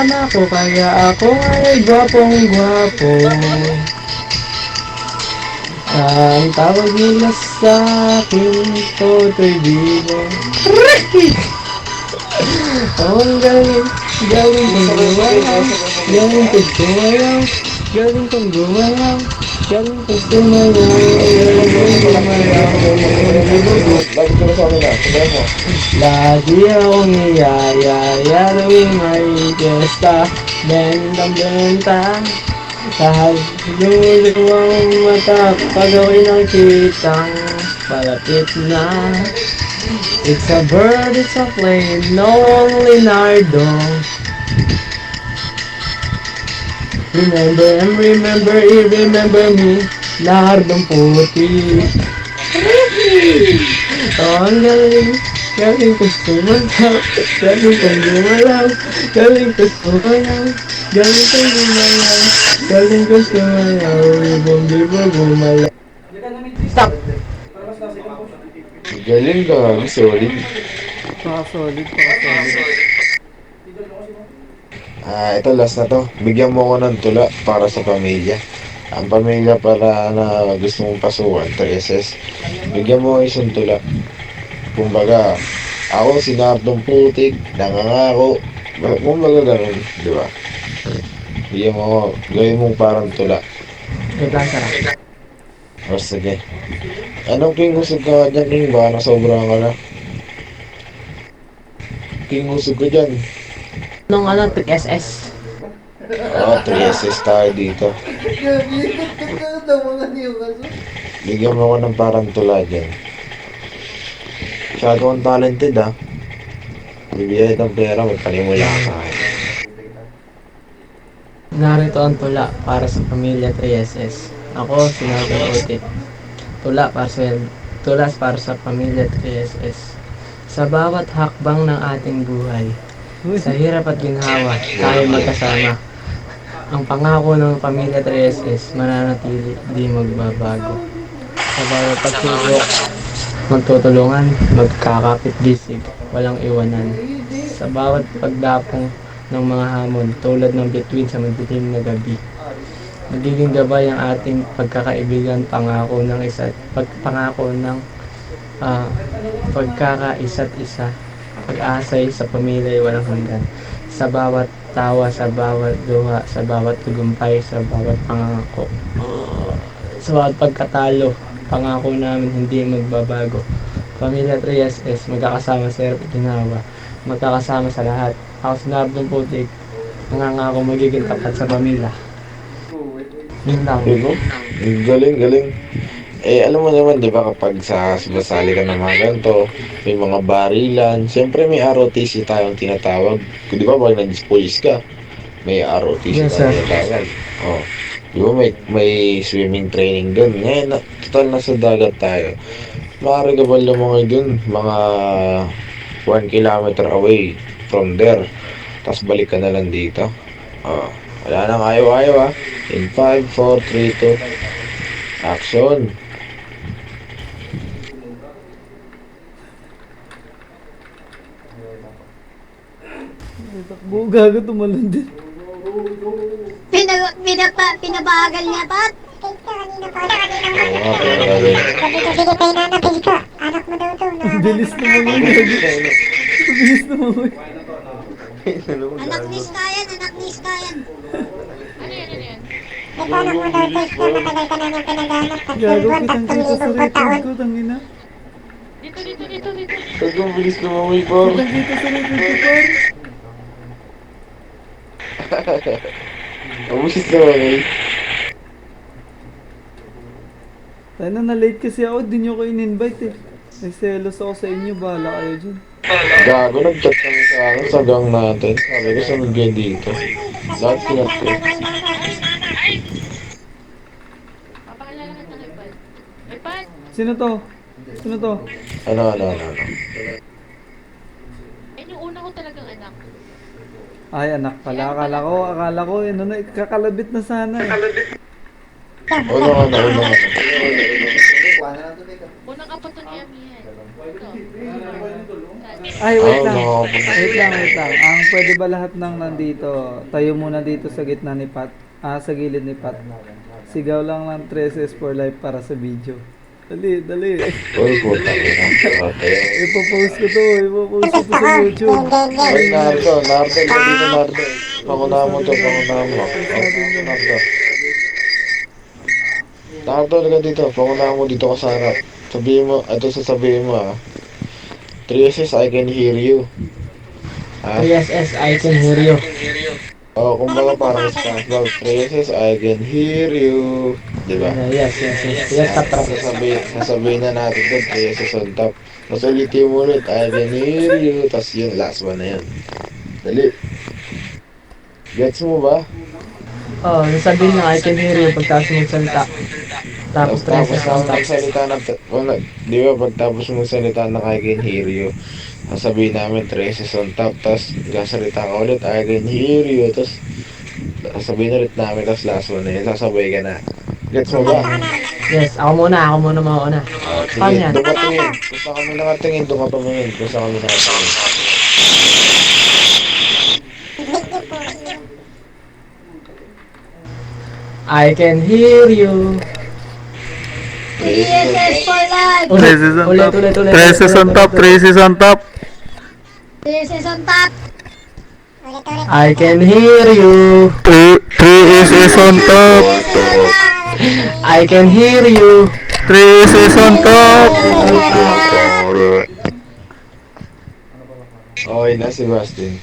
kasama ko, kaya ako ay gwapong gwapo. Ang tawag nila sa akin, Totoy Bibo. Oh, ang galing, galing kong gumayaw, galing kong gumayaw, galing kong gumayaw, galing kong gumayaw, galing kong gumayaw, galing kong gumayaw. Lagi ko na sa amin na. Sabihan mo. Lagi akong iyayaya tuwing may piyesta, bentang-benta. Kahit luluwang mata pag ako'y nakikitang palapit na. It's a bird, it's a plane, no Leonardo. Remember and remember, remember me, Lardong puti. Oh, ang galing, galing ko sumayaw, galing kong gumalaw, galing ko sumayaw, galing kong gumalaw, galing ko sumayaw, ibang di ba gumalaw. Stop! Galing ka. Solid. Solid. Ito last na to. Bigyan mo ko ng tula para sa pamilya. Ang pamilya para na gusto mong pasukan, 3SS. Bigyan mo isang tula. Kumbaga, ako si Nardong Putik, nangangako. Kumbaga ganun, di ba? Bigyan mo, gawin mong parang tula. Ibang sarap. O sige. Anong king usog ka dyan, king? Baka nasobrahan ka na. King usog ka dyan. Nung ano, SS. 3SS tayo dito. Bigyan mo ko ng parang tula dyan. Masyado kang talented ah. Bibigyan ng pera, magpanimula ka. Narito ang tula para sa pamilya 3SS. Ako, sinabi ko tula para sa pamilya 3SS. Sa bawat hakbang ng ating buhay, sa hirap at ginhawa, tayo magkasama. Ang pangako ng pamilya 3SS mananatili, di magbabago. Sa bawat pagsubok, magtutulungan, magkakapit-gisig, walang iwanan. Sa bawat pagdapong ng mga hamon, tulad ng bituin sa madilim na gabi, magiging gabay ang ating pagkakaibigan, pangako ng pagkakaisa't isa, pag-asay sa pamilya ay walang hanggan. Sa bawat tawa, sa bawat duha, sa bawat tagumpay, sa bawat pangako, sa bawat pagkatalo, pangako namin hindi magbabago. Pamilya 3SS, magkakasama sa hirap at ginawa, magkakasama sa lahat. Ako si Nardong Putik, nangangako magiging tapat sa pamilya. Yun lang. Diba? Galing, galing. Alam mo naman, di ba, kapag sumasali ka ng mga ganito, may mga barilan, siyempre may ROTC tayong tinatawag. Di ba, pag nag-police ka, may ROTC Yes, tayong sir. tinatawag. Oh. Di ba, may swimming training dun. Ngayon, total nasa dagat tayo. Maaari ka ba lumangoy dun, mga 1 kilometer away from there. Tapos balik ka na lang dito. Oh. Wala nang ayaw-ayaw ah. In 5, 4, 3, 2, action! Takbo, gago, tumalon din. Pinabagal niya pa. Oo nga, pero gagawin. Sige, kay nanapil ko. Anak mo daw to. Ang bilis naman yun, gago. Ang bilis naman yun. Anak ni Skayan. Ito anak mo daw to. Matagal ka na niyang pinagamit. Gago, Tatlong kitang-kita sa libong record taon. ko, tangina. Tagang bilis lumangoy, par. Kitang-kita sa record ko, par. Mabusis lumangoy. Tayo na late kasi ako, di nyo ko in-invite eh. Nagselos ako sa inyo, bahala kayo dyan. Gago, nag-chat kami sa akin, sa gang natin. Sabi ko, sunod kayo dito. Lahat kinat ko. Papakilala ka ng iPad. iPad! Sino to? Sino to? Ano. Yan yung una ko talagang anak. Ay, anak pala. Akala ko, ano na, kakalabit na sana eh. Una ka na. Unang apat ni Amihan. Ito. Ay, wait lang. nakakapunta. Wait lang. Ang pwede ba lahat ng nandito, tayo muna dito sa gitna ni Pat, sa gilid ni Pat. Sigaw lang ng 3S for life para sa video. Dali. Uy, puta ko na. Ipopost ko to sa YouTube. Uy, Nardo, dito Nardo. Pangunahan mo to, pangunahan mo. Nardo. Nardo, laga dito. Pangunahan mo dito ka sa harap. Sasabihin mo 3SS, I can hear you. 3SS, I can hear you. Kumbaga parang SpongeBob. 3SS, I can hear you. Diba? Yes, top. Sasabihin na natin doon, 3SS on top. Tapos ulitin mo ulit, I can hear you. Tapos yun, last one na yan. Dali. Gets mo ba? Sabihin na I can hear you pagkatapos mo salita. Tapos 3SS on top. magsalita di ba pagtapos mong salita na I can hear you, sasabihin namin 3SS on top, tapos gasalita ka ulit, I can hear you, tapos sasabihin ulit namin, tapos last one na yun, sasabay ka na. Gets mo ba? Yes, ako muna mauna. Paano yan? Doon ka tingin. Kung saan kami nakatingin, doon ka tumingin. Kung saan kami nakatingin. I can hear you. 3SS for life. Ulit. 3S on top. This is on top. Ulit. I can hear you. 3S on top. I can hear you. 3S on top. Okay na si Bastin.